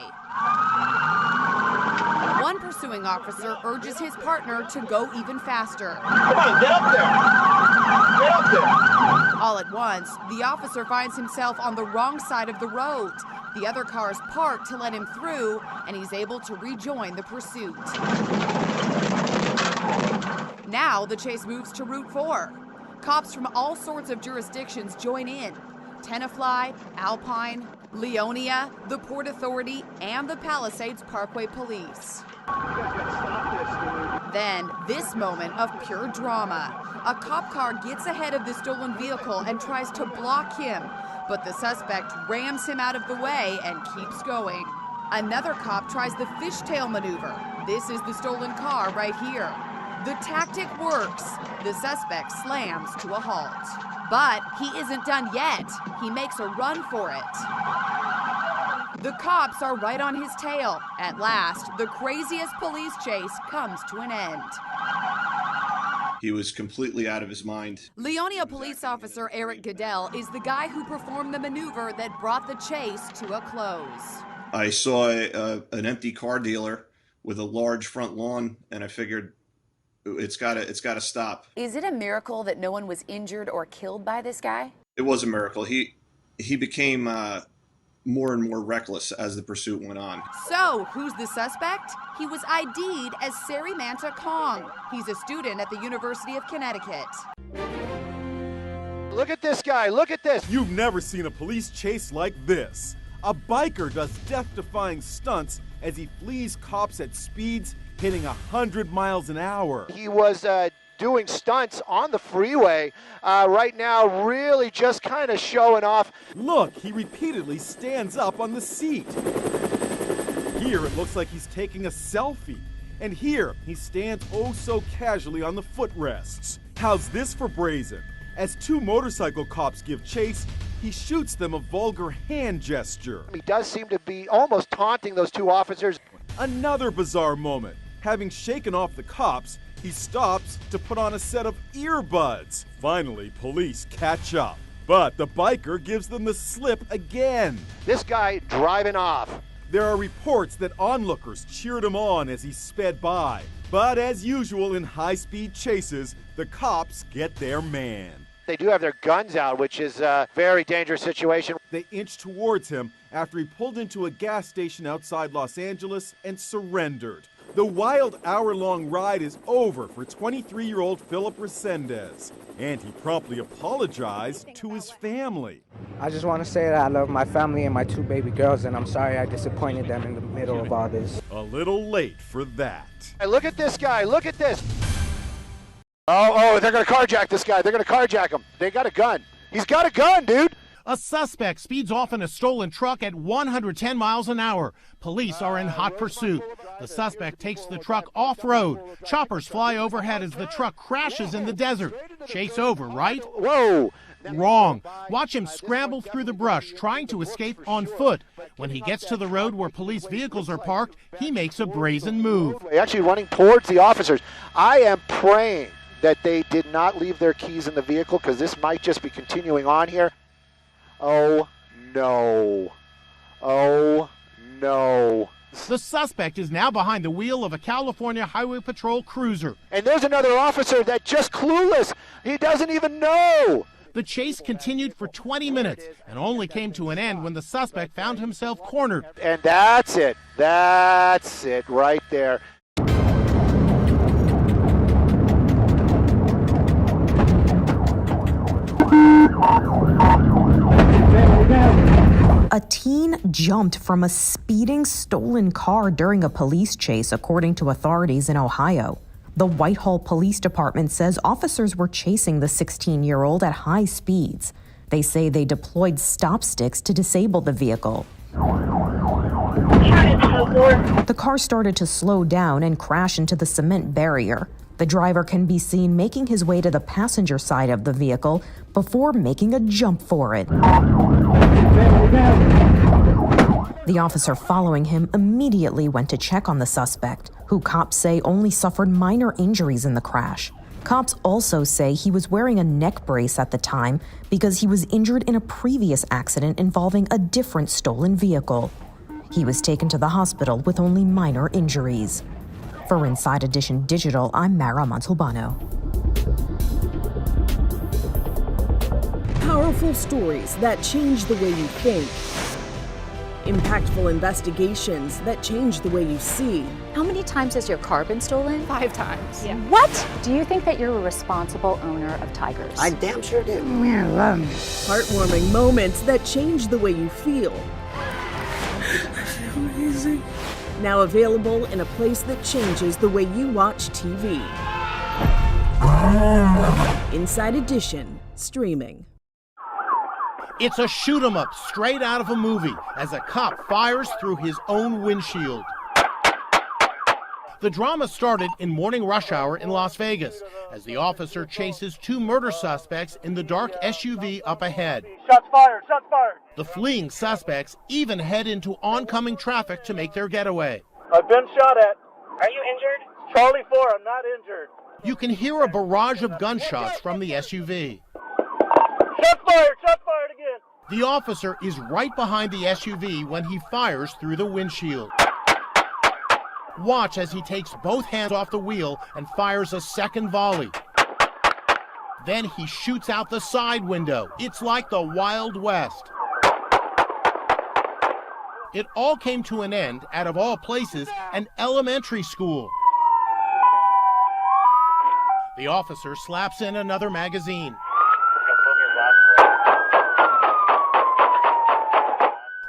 One pursuing officer urges his partner to go even faster. Come on, get up there! Get up there! All at once, the officer finds himself on the wrong side of the road. The other cars park to let him through, and he's able to rejoin the pursuit. Now the chase moves to Route 4. Cops from all sorts of jurisdictions join in. Tenafly, Alpine, Leonia, the Port Authority, and the Palisades Parkway Police. Then, this moment of pure drama. A cop car gets ahead of the stolen vehicle and tries to block him, but the suspect rams him out of the way and keeps going. Another cop tries the fishtail maneuver. This is the stolen car right here. The tactic works. The suspect slams to a halt. But he isn't done yet. He makes a run for it. The cops are right on his tail. At last, the craziest police chase comes to an end. He was completely out of his mind. Leonia police officer Eric Goodell is the guy who performed the maneuver that brought the chase to a close. I saw an empty car dealer with a large front lawn, and I figured it's got to stop. Is it a miracle that no one was injured or killed by this guy? It was a miracle. He became more and more reckless as the pursuit went on. So, who's the suspect? He was ID'd as Sarimanta Kong. He's a student at the University of Connecticut. Look at this guy, look at this. You've never seen a police chase like this. A biker does death-defying stunts as he flees cops at speeds hitting 100 miles an hour. He was doing stunts on the freeway right now, really just kind of showing off. Look, he repeatedly stands up on the seat. Here it looks like he's taking a selfie. And here he stands oh so casually on the footrests. How's this for brazen? As two motorcycle cops give chase, he shoots them a vulgar hand gesture. He does seem to be almost taunting those two officers. Another bizarre moment. Having shaken off the cops, he stops to put on a set of earbuds. Finally, police catch up. But the biker gives them the slip again. This guy driving off. There are reports that onlookers cheered him on as he sped by. But as usual in high-speed chases, the cops get their man. They do have their guns out, which is a very dangerous situation. They inched towards him after he pulled into a gas station outside Los Angeles and surrendered. The wild hour-long ride is over for 23-year-old Philip Resendez, and he promptly apologized to his family. I just want to say that I love my family and my 2 baby girls, and I'm sorry I disappointed them in the middle of all this. A little late for that. Hey, look at this guy, look at this. Oh, they're going to carjack this guy. They're going to carjack him. They got a gun. He's got a gun, dude. A suspect speeds off in a stolen truck at 110 miles an hour. Police are in hot pursuit. The suspect takes the truck off-road. Choppers fly overhead as the truck crashes in the desert. Chase over, right? Whoa. Wrong. Watch him scramble through the brush, trying to escape on foot. When he gets to the road where police vehicles are parked, he makes a brazen move. Actually running towards the officers. I am praying that they did not leave their keys in the vehicle, because this might just be continuing on here. Oh, no. Oh, no. The suspect is now behind the wheel of a California Highway Patrol cruiser. And there's another officer that's just clueless. He doesn't even know. The chase continued for 20 minutes and only came to an end when the suspect found himself cornered. And that's it. That's it right there. A teen jumped from a speeding stolen car during a police chase, according to authorities in Ohio. The Whitehall Police Department says officers were chasing the 16-year-old at high speeds. They say they deployed stop sticks to disable the vehicle. The car started to slow down and crash into the cement barrier. The driver can be seen making his way to the passenger side of the vehicle before making a jump for it. The officer following him immediately went to check on the suspect, who cops say only suffered minor injuries in the crash. Cops also say he was wearing a neck brace at the time because he was injured in a previous accident involving a different stolen vehicle. He was taken to the hospital with only minor injuries. For Inside Edition Digital, I'm Mara Montalbano. Powerful stories that change the way you think. Impactful investigations that change the way you see. How many times has your car been stolen? 5 times. Yeah. What? Do you think that you're a responsible owner of tigers? I damn sure do. I love them. Heartwarming moments that change the way you feel. I feel amazing. Now available in a place that changes the way you watch TV. Inside Edition, streaming. It's a shoot 'em up straight out of a movie as a cop fires through his own windshield. The drama started in morning rush hour in Las Vegas as the officer chases 2 murder suspects in the dark SUV up ahead. Shots fired, shots fired. The fleeing suspects even head into oncoming traffic to make their getaway. I've been shot at. Are you injured? Charlie 4, I'm not injured. You can hear a barrage of gunshots from the SUV. Shots fired again. The officer is right behind the SUV when he fires through the windshield. Watch as he takes both hands off the wheel and fires a second volley. Then he shoots out the side window. It's like the Wild West. It all came to an end at, of all places, an elementary school. The officer slaps in another magazine.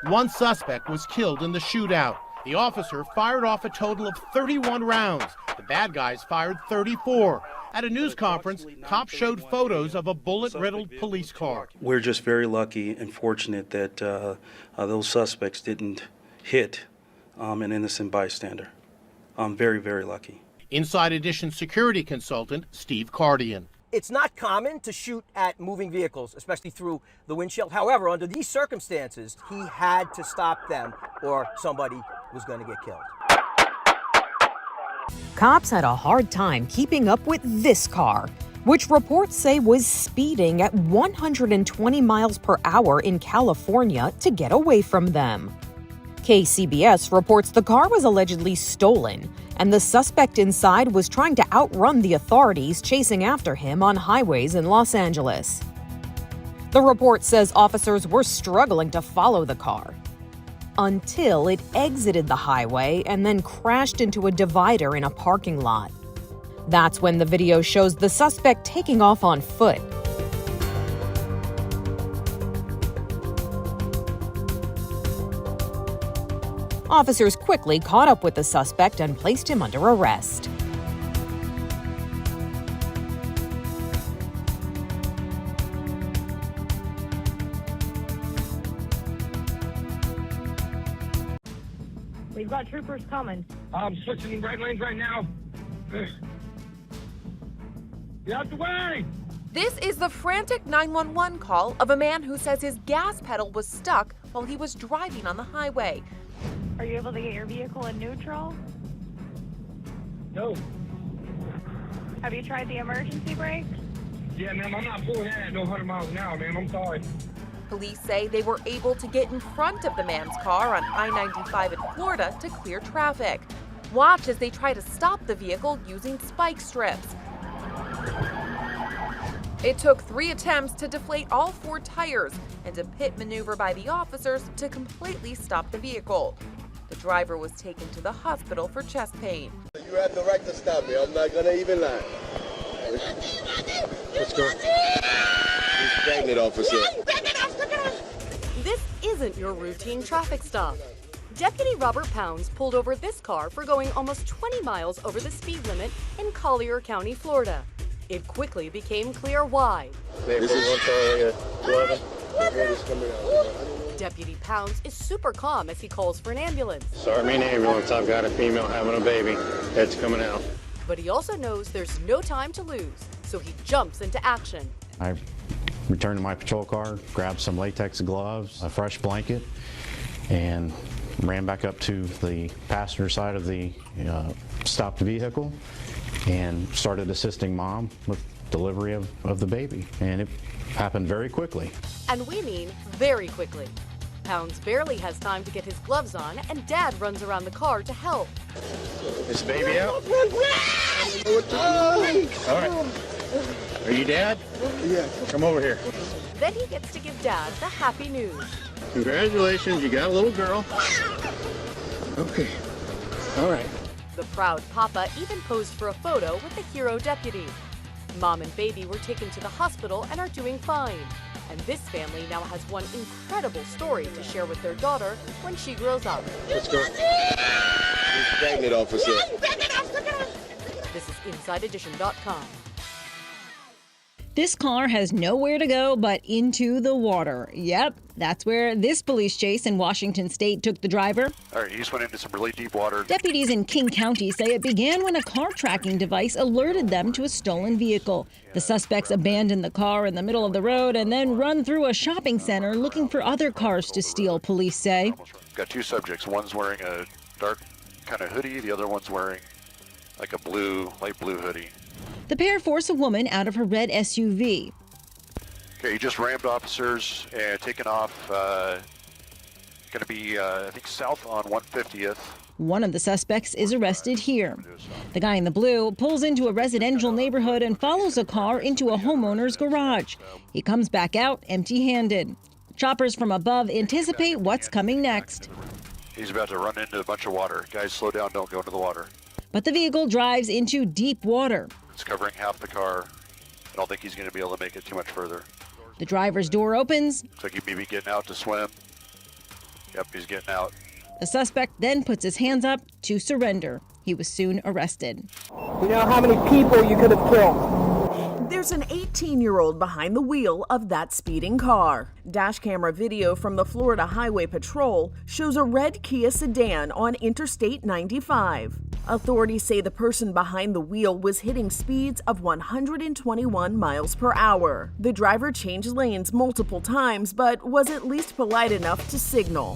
One suspect was killed in the shootout. The officer fired off a total of 31 rounds. The bad guys fired 34. At a news conference, cops showed photos of a bullet-riddled police car. We're just very lucky and fortunate that those suspects didn't hit an innocent bystander. I'm very, very lucky. Inside Edition security consultant Steve Cardian. It's not common to shoot at moving vehicles, especially through the windshield. However, under these circumstances, he had to stop them or somebody was going to get killed. Cops had a hard time keeping up with this car, which reports say was speeding at 120 miles per hour in California to get away from them. KCBS reports the car was allegedly stolen, and the suspect inside was trying to outrun the authorities chasing after him on highways in Los Angeles. The report says officers were struggling to follow the car until it exited the highway and then crashed into a divider in a parking lot. That's when the video shows the suspect taking off on foot. Officers quickly caught up with the suspect and placed him under arrest. We've got troopers coming. I'm switching right lanes right now. Get out the way! This is the frantic 911 call of a man who says his gas pedal was stuck while he was driving on the highway. Are you able to get your vehicle in neutral? No. Have you tried the emergency brake? Yeah, ma'am, I'm not pulling in at no 100 miles an hour, ma'am. I'm sorry. Police say they were able to get in front of the man's car on I-95 in Florida to clear traffic. Watch as they try to stop the vehicle using spike strips. It took 3 attempts to deflate all 4 tires and a pit maneuver by the officers to completely stop the vehicle. The driver was taken to the hospital for chest pain. You have the right to stop me. I'm not going to even lie. Let's go. He's pregnant, officer. This isn't your routine traffic stop. Deputy Robert Pounds pulled over this car for going almost 20 miles over the speed limit in Collier County, Florida. It quickly became clear why. This is 11. Deputy Pounds is super calm as he calls for an ambulance. Sorry, main ambulance. I've got a female having a baby. It's coming out. But he also knows there's no time to lose, so he jumps into action. I returned to my patrol car, grabbed some latex gloves, a fresh blanket, and ran back up to the passenger side of the stopped vehicle and started assisting Mom with delivery of the baby. And it happened very quickly. And we mean very quickly. Pounds barely has time to get his gloves on, and Dad runs around the car to help. Is the baby out? All right. Are you Dad? Yeah. Come over here. Then he gets to give Dad the happy news. Congratulations, you got a little girl. Okay. All right. The proud papa even posed for a photo with the hero deputy. Mom and baby were taken to the hospital and are doing fine. And this family now has one incredible story to share with their daughter when she grows up. Let's go. He's pregnant, officer. This is InsideEdition.com. This car has nowhere to go but into the water. Yep, that's where this police chase in Washington state took the driver. All right, he just went into some really deep water. Deputies in King County say it began when a car tracking device alerted them to a stolen vehicle. The suspects abandoned the car in the middle of the road and then run through a shopping center looking for other cars to steal, police say. Got 2 subjects. One's wearing a dark kind of hoodie. The other one's wearing like a light blue hoodie. The pair force a woman out of her red SUV. Okay, he just rammed officers and taken off. Going to be, I think, south on 150th. One of the suspects is arrested here. The guy in the blue pulls into a residential neighborhood and follows a car into a homeowner's garage. He comes back out empty-handed. Choppers from above anticipate what's coming next. He's about to run into a bunch of water. Guys, slow down, don't go into the water. But the vehicle drives into deep water. It's covering half the car. I don't think he's going to be able to make it too much further. The driver's door opens. Looks like he may be getting out to swim. Yep, he's getting out. The suspect then puts his hands up to surrender. He was soon arrested. You know how many people you could have killed? There's an 18-year-old behind the wheel of that speeding car. Dash camera video from the Florida Highway Patrol shows a red Kia sedan on Interstate 95. Authorities say the person behind the wheel was hitting speeds of 121 miles per hour. The driver changed lanes multiple times, but was at least polite enough to signal.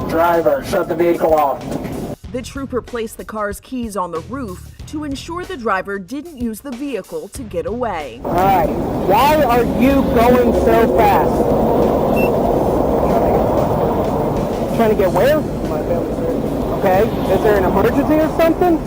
Driver, shut the vehicle off. The trooper placed the car's keys on the roof, to ensure the driver didn't use the vehicle to get away. All right, why are you going so fast? Trying to get where? Okay, is there an emergency or something?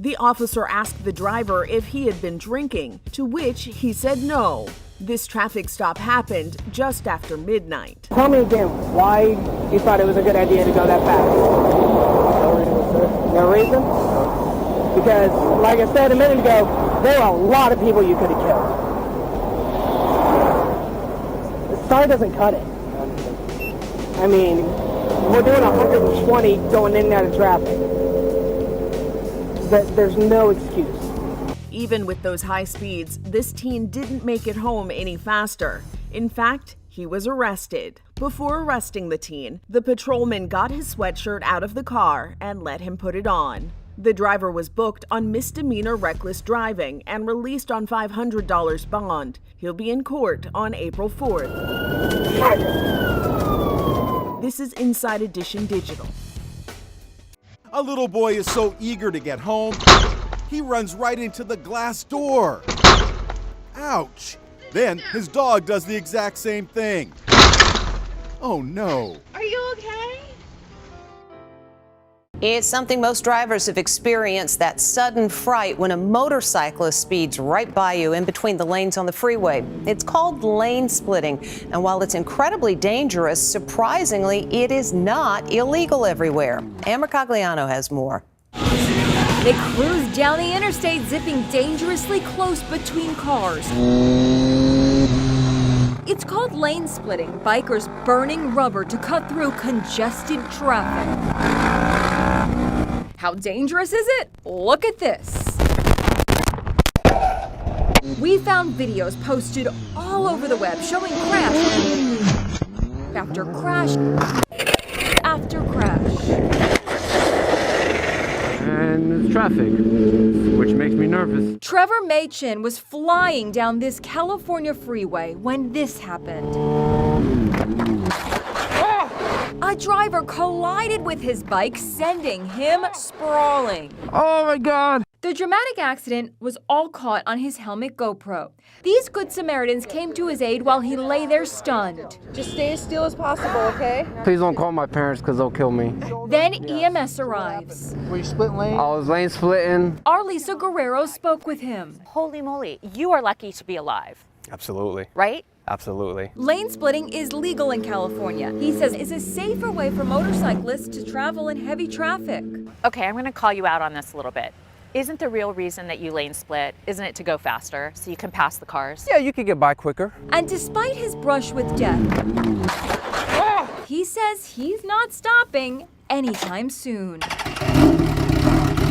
The officer asked the driver if he had been drinking, to which he said no. This traffic stop happened just after midnight. Tell me again why you thought it was a good idea to go that fast. No reason? Because, like I said a minute ago, there are a lot of people you could have killed. The star doesn't cut it. I mean, we're doing 120 going in and out of traffic. There's no excuse. Even with those high speeds, this teen didn't make it home any faster. In fact, he was arrested. Before arresting the teen, the patrolman got his sweatshirt out of the car and let him put it on. The driver was booked on misdemeanor reckless driving and released on $500 bond. He'll be in court on April 4th. This is Inside Edition Digital. A little boy is so eager to get home, he runs right into the glass door. Ouch! Then his dog does the exact same thing. Oh no. Are you okay? It's something most drivers have experienced, that sudden fright when a motorcyclist speeds right by you in between the lanes on the freeway. It's called lane splitting, and while it's incredibly dangerous, surprisingly, it is not illegal everywhere. Amber Cagliano has more. They cruise down the interstate, zipping dangerously close between cars. It's called lane splitting, bikers burning rubber to cut through congested traffic. How dangerous is it? Look at this. We found videos posted all over the web showing crash after crash after crash. And it's traffic, which makes me nervous. Trevor Machin was flying down this California freeway when this happened. A driver collided with his bike, sending him sprawling. Oh my God! The dramatic accident was all caught on his helmet GoPro. These good Samaritans came to his aid while he lay there stunned. Just stay as still as possible, okay? Please don't call my parents because they'll kill me. Then EMS arrives. Were you split lane? I was lane splitting. Our Lisa Guerrero spoke with him. Holy moly, you are lucky to be alive. Absolutely. Right? Absolutely. Lane splitting is legal in California. He says it's a safer way for motorcyclists to travel in heavy traffic. Okay, I'm going to call you out on this a little bit. Isn't the real reason that you lane split, isn't it to go faster so you can pass the cars? Yeah, you could get by quicker. And despite his brush with death, he says he's not stopping anytime soon.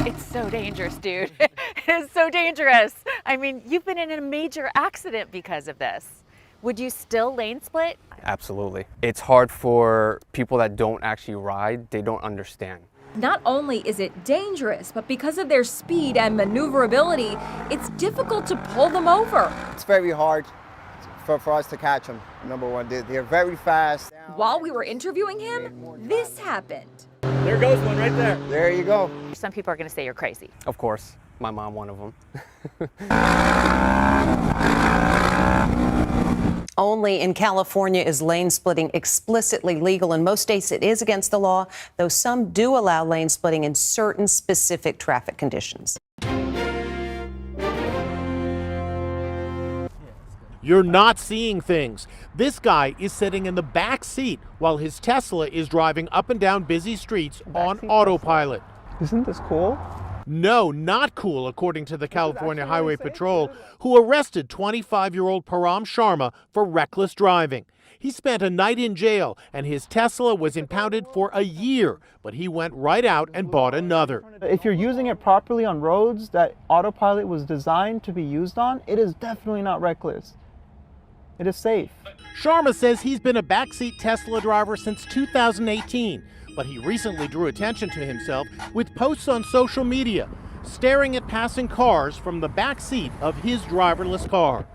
It's so dangerous, dude. It is so dangerous. I mean, you've been in a major accident because of this. Would you still lane split? Absolutely. It's hard for people that don't actually ride, they don't understand. Not only is it dangerous, but because of their speed and maneuverability, it's difficult to pull them over. It's very hard for us to catch them, number one. They're very fast. While we were interviewing him, this happened. There goes one right there. There you go. Some people are going to say you're crazy. Of course. My mom, one of them. Only in California is lane splitting explicitly legal. In most states, it is against the law, though some do allow lane splitting in certain specific traffic conditions. You're not seeing things. This guy is sitting in the back seat while his Tesla is driving up and down busy streets on autopilot. Isn't this cool? No, not cool, according to the California Highway Patrol, who arrested 25-year-old Param Sharma for reckless driving. He spent a night in jail, and his Tesla was impounded for a year, but he went right out and bought another. If you're using it properly on roads that autopilot was designed to be used on, it is definitely not reckless. It is safe. Sharma says he's been a backseat Tesla driver since 2018. But he recently drew attention to himself with posts on social media, staring at passing cars from the back seat of his driverless car.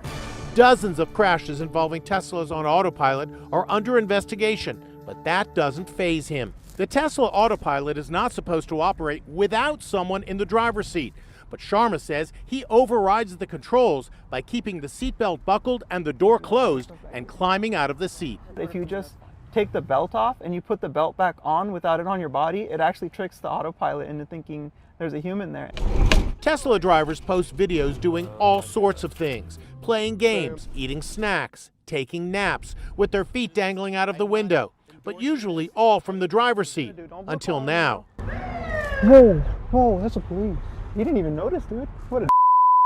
Dozens of crashes involving Teslas on autopilot are under investigation, but that doesn't faze him. The Tesla autopilot is not supposed to operate without someone in the driver's seat. But Sharma says he overrides the controls by keeping the seatbelt buckled and the door closed and climbing out of the seat. If you just take the belt off and you put the belt back on without it on your body, it actually tricks the autopilot into thinking there's a human there. Tesla drivers post videos doing all sorts of things, playing games, eating snacks, taking naps, with their feet dangling out of the window, but usually all from the driver's seat, until now. Whoa, that's a police. You didn't even notice, dude. What a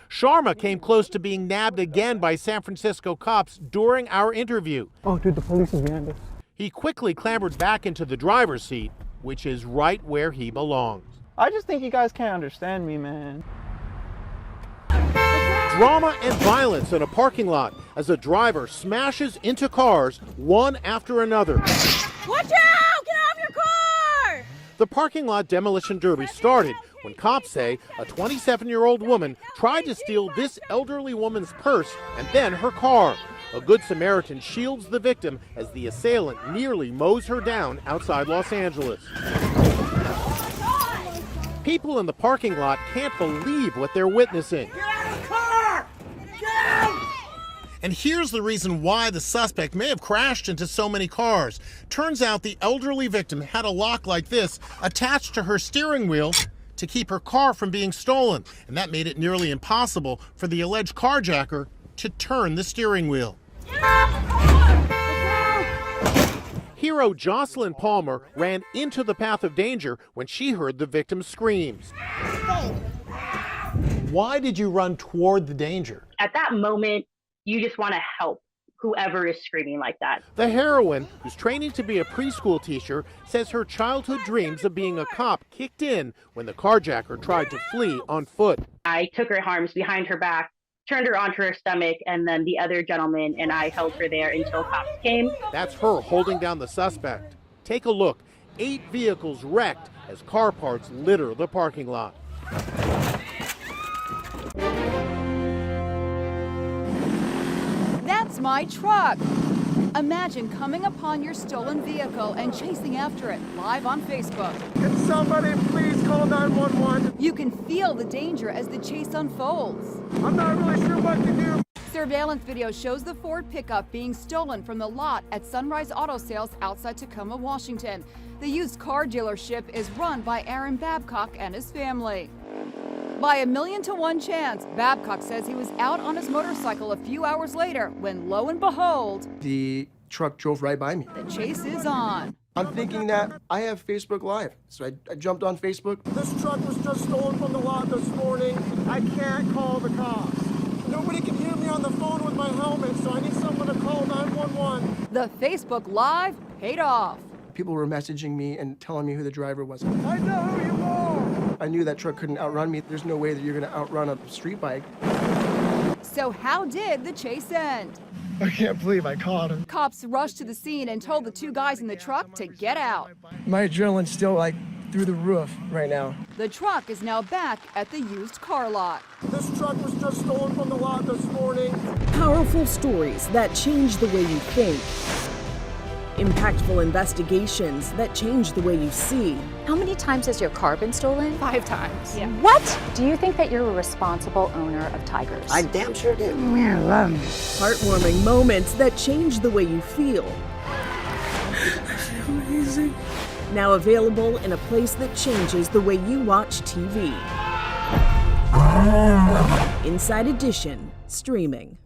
Sharma came close to being nabbed again by San Francisco cops during our interview. Oh, dude, the police is behind us. He quickly clambered back into the driver's seat, which is right where he belongs. I just think you guys can't understand me, man. Drama and violence in a parking lot as a driver smashes into cars one after another. Watch out! Get off your car! The parking lot demolition derby started when cops say a 27-year-old woman tried to steal this elderly woman's purse and then her car. A Good Samaritan shields the victim as the assailant nearly mows her down outside Los Angeles. People in the parking lot can't believe what they're witnessing. Get out of the car! Get out! And here's the reason why the suspect may have crashed into so many cars. Turns out the elderly victim had a lock like this attached to her steering wheel to keep her car from being stolen. And that made it nearly impossible for the alleged carjacker to turn the steering wheel. Hero Jocelyn Palmer ran into the path of danger when she heard the victim's screams. Why did you run toward the danger? At that moment, you just want to help whoever is screaming like that. The heroine, who's training to be a preschool teacher, says her childhood dreams of being a cop kicked in when the carjacker tried to flee on foot. I took her arms behind her back, turned her onto her stomach, and then the other gentleman and I held her there until cops came. That's her holding down the suspect. Take a look. 8 vehicles wrecked as car parts litter the parking lot. That's my truck. Imagine coming upon your stolen vehicle and chasing after it live on Facebook. Can somebody please call 911? You can feel the danger as the chase unfolds. I'm not really sure what to do. Surveillance video shows the Ford pickup being stolen from the lot at Sunrise Auto Sales outside Tacoma, Washington. The used car dealership is run by Aaron Babcock and his family. By a 1,000,000 to 1 chance, Babcock says he was out on his motorcycle a few hours later when, lo and behold, The truck drove right by me. the chase is on. I'm thinking that I have Facebook Live, so I jumped on Facebook. This truck was just stolen from the lot this morning. I can't call the cops. Nobody can hear me on the phone with my helmet, so I need someone to call 911. The Facebook Live paid off. People were messaging me and telling me who the driver was. I know who you are! I knew that truck couldn't outrun me. There's no way that you're gonna outrun a street bike. So how did the chase end? I can't believe I caught him. Cops rushed to the scene and told the 2 guys in the truck to get out. My adrenaline's still like through the roof right now. The truck is now back at the used car lot. This truck was just stolen from the lot this morning. Powerful stories that change the way you think. Impactful investigations that change the way you see. How many times has your car been stolen? 5 times. Yeah. What? Do you think that you're a responsible owner of tigers? I damn sure do. Heartwarming moments that change the way you feel. Amazing. Now available in a place that changes the way you watch TV. Inside Edition, streaming.